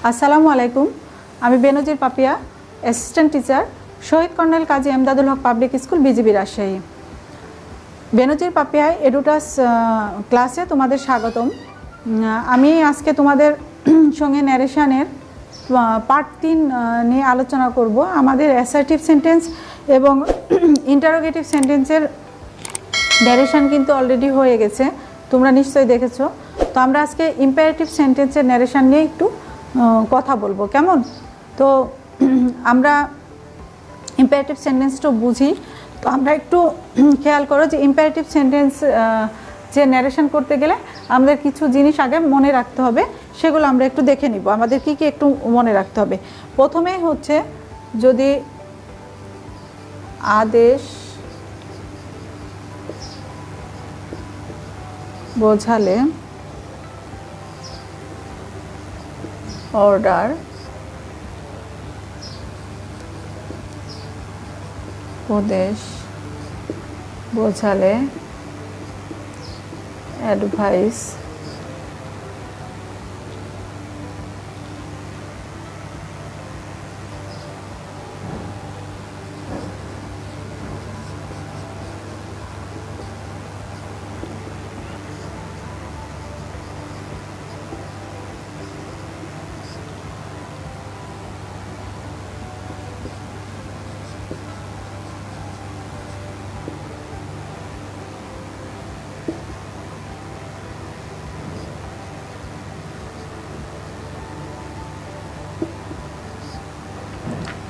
আসসালামু আলাইকুম। আমি বেনজির পাপিয়া, অ্যাসিস্ট্যান্ট টিচার, শহীদ কর্নেল কাজী এমদাদুল হক পাবলিক স্কুল, বিজিবি, রাজশাহী। বেনজির পাপিয়ায় এডুটাস ক্লাসে তোমাদের স্বাগতম। আমি আজকে তোমাদের সঙ্গে ন্যারেশনের পার্ট 3 নিয়ে আলোচনা করব। আমাদের অ্যাসার্টিভ সেন্টেন্স এবং ইন্টারোগেটিভ সেন্টেন্সের ন্যারেশন কিন্তু অলরেডি হয়ে গেছে, তোমরা নিশ্চয়ই দেখেছো। তো আমরা আজকে ইম্পারেটিভ সেন্টেন্সের ন্যারেশন নিয়ে একটু কথা বলবো, কেমন? তো আমরা ইম্পারেটিভ সেন্টেন্সটা বুঝি, তো আমরা একটু খেয়াল করো যে ইম্পারেটিভ সেন্টেন্স যে ন্যারেশন করতে গেলে আমাদের কিছু জিনিস আগে মনে রাখতে হবে, সেগুলো আমরা একটু দেখে নিব। আমাদের কি কি একটু মনে রাখতে হবে। প্রথমেই হচ্ছে, যদি আদেশ বোঝালে অর্ডার, উপদেশ বোঝালে অ্যাডভাইস,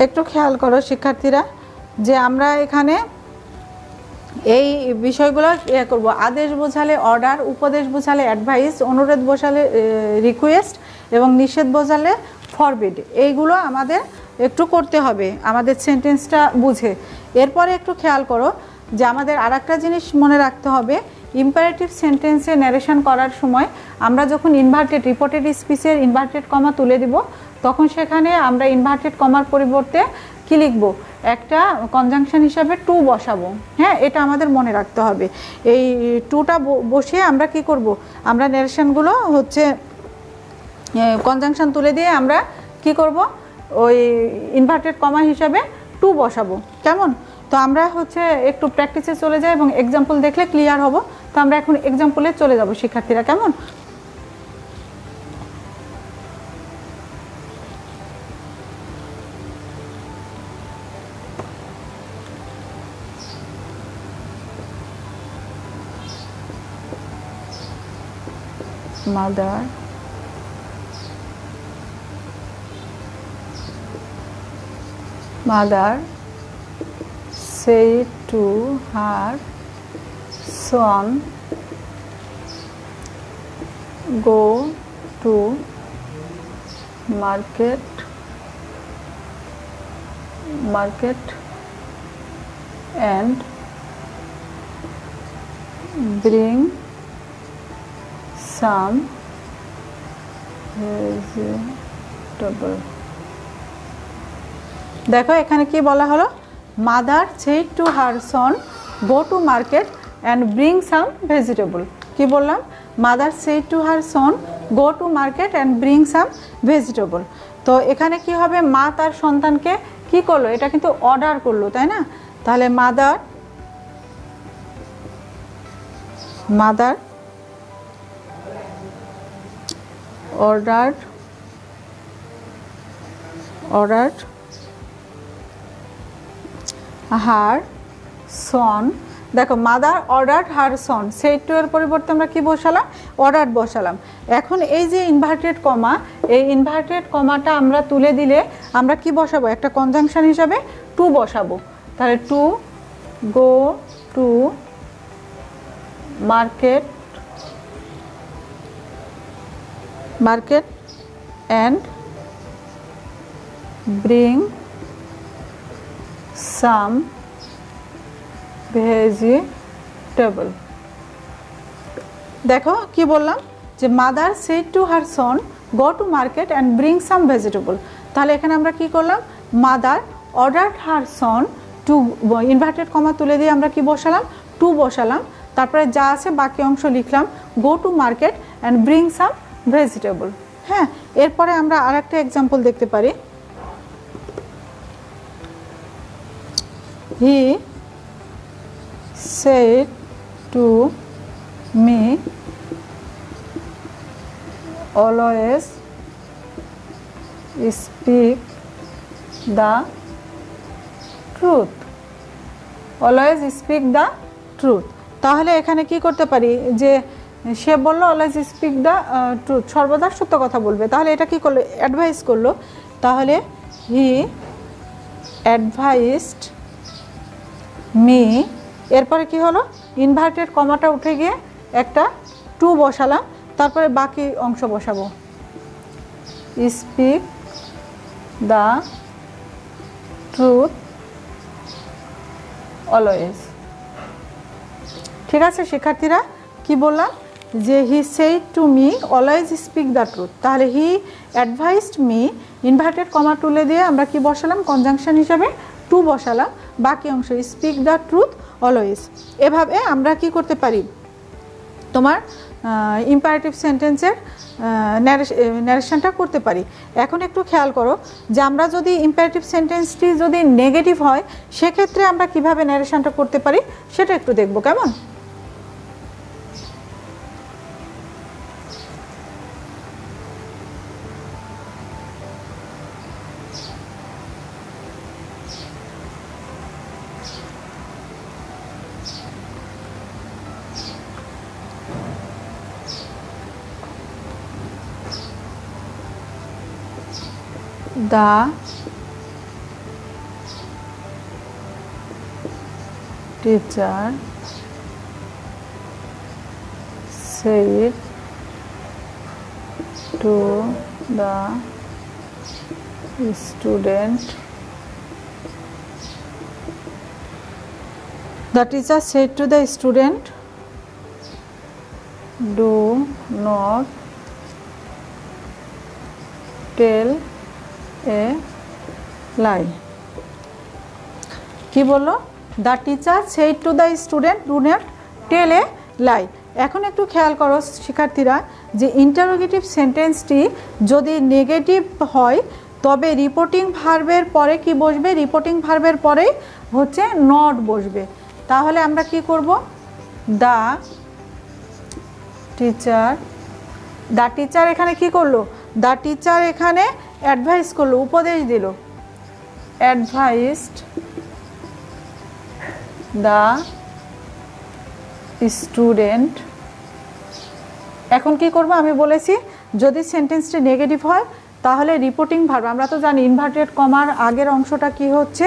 একটু খেয়াল করো শিক্ষার্থীরা যে আমরা এখানে এই বিষয়গুলো করব। আদেশ বোঝালে অর্ডার, উপদেশ বোঝালে অ্যাডভাইস, অনুরোধ বোঝালে রিকোয়েস্ট এবং নিষেধ বোঝালে ফরবিড। এইগুলো আমাদের একটু করতে হবে আমাদের সেন্টেন্সটা বুঝে। এরপরে একটু খেয়াল করো যে আমাদের আরেকটা জিনিস মনে রাখতে হবে, ইম্পারেটিভ সেন্টেন্সে ন্যারেশন করার সময় আমরা যখন ইনভার্টেড রিপোর্টেড স্পিচের ইনভার্টেড কমা তুলে দিব, তখন সেখানে আমরা ইনভার্টেড কমার পরিবর্তে কি লিখব? একটা কনজাংশন হিসাবে টু বসাবো। হ্যাঁ, এটা আমাদের মনে রাখতে হবে। এই টুটা বসিয়ে আমরা কি করব? আমরা ন্যারেশনগুলো হচ্ছে কনজাংশন তুলে দিয়ে আমরা কি করব? ওই ইনভার্টেড কমা হিসাবে টু বসাবো, কেমন? তো আমরা হচ্ছে একটু প্র্যাকটিসে চলে যাই এবং এক্সাম্পল দেখলে ক্লিয়ার হব। তো আমরা এখন এক্সাম্পলে চলে যাব শিক্ষার্থীরা, কেমন? Mother said to her son, go to market and bring some vegetable. দেখো এখানে কি বলা হলো, mother said to her Son go to market and bring some vegetable. কি বললাম? Mother said to her Son go to market and bring some vegetable. তো এখানে কি হবে? মা তার সন্তানকে কি করলো? এটা কিন্তু অর্ডার করলো, তাই না? তাহলে মাদার ordered her son। দেখো, mother order her Son, said to এর পরিবর্তে আমরা কি বসালাম? অর্ডার বসালাম। এখন এই যে ইনভার্টেড কমা, এই ইনভার্টেড কমাটা আমরা তুলে দিলে আমরা কি বসাবো? একটা কনজাংশন হিসাবে টু বসাবো। তাহলে to go to market and bring some vegetable। দেখো কি বললাম, যে mother said to her Son go to market and bring some vegetable. তাহলে এখানে আমরা কি করলাম? মাদার অর্ডার হার সন টু, ইনভার্টেড কমা তুলে দিয়ে আমরা কি বসালাম? টু বসালাম। তারপরে যা আছে বাকি অংশ লিখলাম, go to market and bring some vegetable. হ্যাঁ, এরপরে আমরা আরেকটা এক্সাম্পল দেখতে পারি। হি said to me always speak the truth, always speak the truth। তাহলে এখানে কি করতে পারি, যে সে বললো অলওয়েজ স্পিক দ্য ট্রুথ, সর্বদা সত্য কথা বলবে। তাহলে এটা কি করলো, অ্যাডভাইস করলো। তাহলে হি অ্যাডভাইসড মি, এরপরে কি হলো, ইনভার্টেড কমাটা উঠে গিয়ে একটা টু বসালাম, তারপরে বাকি অংশ বসাবো, স্পিক দ্য ট্রুথ অলওয়েজ। ঠিক আছে শিক্ষার্থীরা, কি বললাম, যে he said to me always speak the truth. তাহলে he advised me, inverted comma তুলে দিয়ে আমরা কি বসালাম, কনজাংশন হিসাবে টু বসালাম, বাকি অংশ স্পিক দ্য ট্রুথ অলওয়েজ। এভাবে আমরা কি করতে পারি, তোমার ইম্পারেটিভ সেন্টেন্সের ন্যারেশনটা করতে পারি। এখন একটু খেয়াল করো যে আমরা যদি ইম্পারেটিভ সেন্টেন্সটি যদি নেগেটিভ হয় সেক্ষেত্রে আমরা কিভাবে ন্যারেশনটা করতে পারি সেটা একটু দেখব, কেমন? The teacher said to the student, the teacher said to the student, do not tell A lie. কি বললো, the teacher said to the student do not tell a lie. এখন একটু খেয়াল করো শিক্ষার্থীরা, যে ইন্টারোগেটিভ সেন্টেন্সটি যদি নেগেটিভ হয় তবে রিপোর্টিং ভার্বের পরে কি বসবে, রিপোর্টিং ভার্বের পরে হচ্ছে নট বসবে। তাহলে আমরা কি করব, দ্য টিচার, দ্য টিচার এখানে কি করলো, দ্য টিচার এখানে অ্যাডভাইস করলো, উপদেশ দিল, অ্যাডভাইসড দ্য স্টুডেন্ট। এখন কি করব, আমি বলেছি যদি সেন্টেন্সটি নেগেটিভ হয় তাহলে রিপোর্টিং ভার্ব, আমরা তো জানি ইনভার্টেড কমার আগের অংশটা কি হচ্ছে,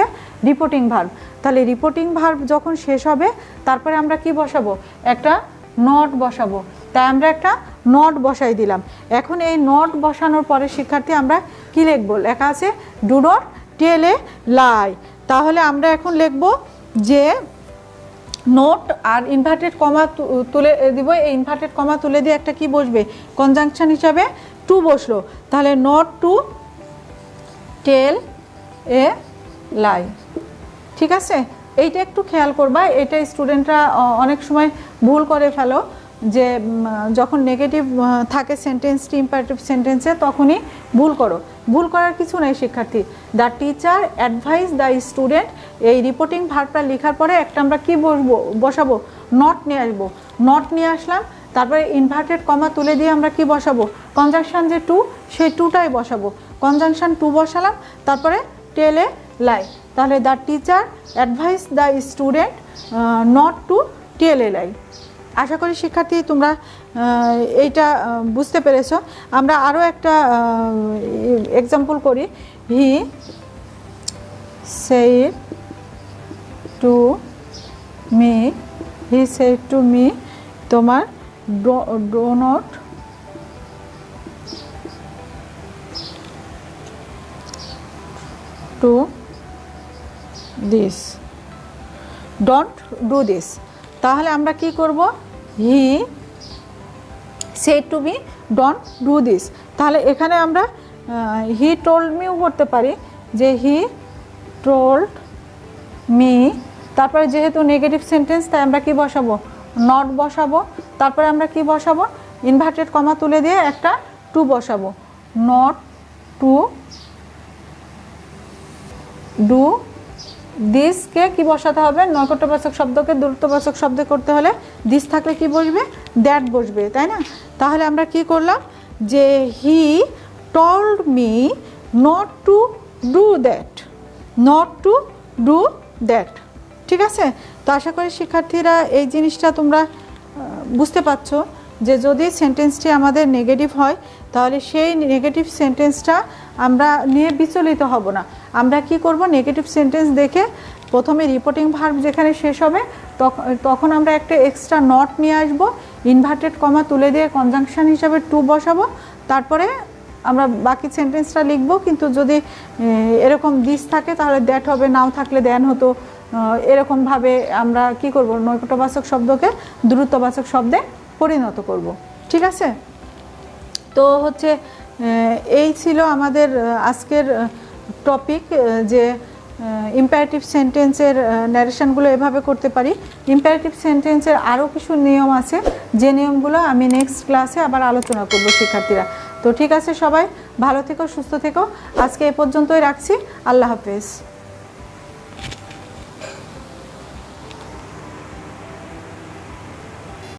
রিপোর্টিং ভার্ব। তাহলে রিপোর্টিং ভার্ব যখন শেষ হবে তারপরে আমরা কি বসাবো, একটা নট বসাবো। তাই আমরা একটা নট বসাই দিলাম। এখন এই নট বসানোর পরে শিক্ষার্থী আমরা কি লিখব, লেখা আছে do not tell a lie. তাহলে আমরা এখন লিখব যে নোট আর ইনভার্টেড কমা তুলে দিব, এই ইনভার্টেড কমা তুলে দিয়ে একটা কি বসবে, কনজাংশন হিসাবে টু বসলো। তাহলে নট টু টেল এ লাই। ঠিক আছে, এইটা একটু খেয়াল করবা, এটা স্টুডেন্টরা অনেক সময় ভুল করে ফেলো, যে যখন নেগেটিভ থাকে সেন্টেন্সটি ইম্পারেটিভ সেন্টেন্সে তখনই ভুল করো। ভুল করার কিছু নেই শিক্ষার্থী। The teacher advise the student, এই রিপোর্টিং ভার্বটা লেখার পরে একটা আমরা কি বসাবো, নট নিয়ে আসবো। নট নিয়ে আসলাম, তারপরে ইনভার্টেড কমা তুলে দিয়ে আমরা কি বসাবো, কনজাংশন যে টু, সেই টুটাই বসাবো। কনজাংশন টু বসালাম, তারপরে টেল এ লাই। তাহলে the teacher advise the student not to tell a lie. আশা করি শিক্ষার্থী তোমরা এইটা বুঝতে পেরেছো। আমরা আরও একটা এক্সাম্পল করি। He said to me, he said to me, তোমার do not do this, don't do this. তাহলে আমরা কি করব, he said to me don't do this. তাহলে এখানে আমরা হি টোল্ড মিও করতে পারি, যে হি টোল্ড মি, তারপরে যেহেতু নেগেটিভ সেন্টেন্স তাই আমরা কি বসাবো, নট বসাবো। তারপরে আমরা কি বসাবো, ইনভার্টেড কমা তুলে দিয়ে একটা টু বসাবো। নট টু ডু দিসকে কি বসাতে হবে, নৈকট্যবাচক শব্দকে দ্রুতবাচক শব্দ করতে হলে দিস থাকলে কি বসবে, দ্যাট বসবে, তাই না? তাহলে আমরা কি করলাম যে he told me not to do that, not to do that. ঠিক আছে? তো আশা করি শিক্ষার্থীরা এই জিনিসটা তোমরা বুঝতে পারছো যে যদি সেন্টেন্সটি আমাদের নেগেটিভ হয় তাহলে সেই নেগেটিভ সেন্টেন্সটা আমরা নিয়ে বিচলিত হব না। আমরা কি করব, নেগেটিভ সেন্টেন্স দেখে প্রথমে রিপোর্টিং ভার্ব যেখানে শেষ হবে তখন আমরা একটা এক্সট্রা নট নিয়ে আসব, ইনভার্টেড কমা তুলে দিয়ে কনজাংশন হিসাবে টু বসাবো, তারপরে আমরা বাকি সেন্টেন্সটা লিখব। কিন্তু যদি এরকম দিস থাকে তাহলে দ্যাট হবে, নাও থাকলে দেন হতো। এরকমভাবে আমরা কি করব, নৈকট্যবাচক শব্দকে দ্রুতবাচক শব্দে পরিণত করব। ঠিক আছে? তো হচ্ছে এই ছিল আমাদের আজকের টপিক যে ইম্পারেটিভ সেন্টেন্সের ন্যারেশনগুলো এভাবে করতে পারি। ইম্পারেটিভ সেন্টেন্সের আরও কিছু নিয়ম আছে, যে নিয়মগুলো আমি নেক্সট ক্লাসে আবার আলোচনা করব শিক্ষার্থীরা। তো ঠিক আছে, সবাই ভালো থেকো, সুস্থ থেকো। আজকে এ পর্যন্তই রাখছি। আল্লাহ হাফেজ।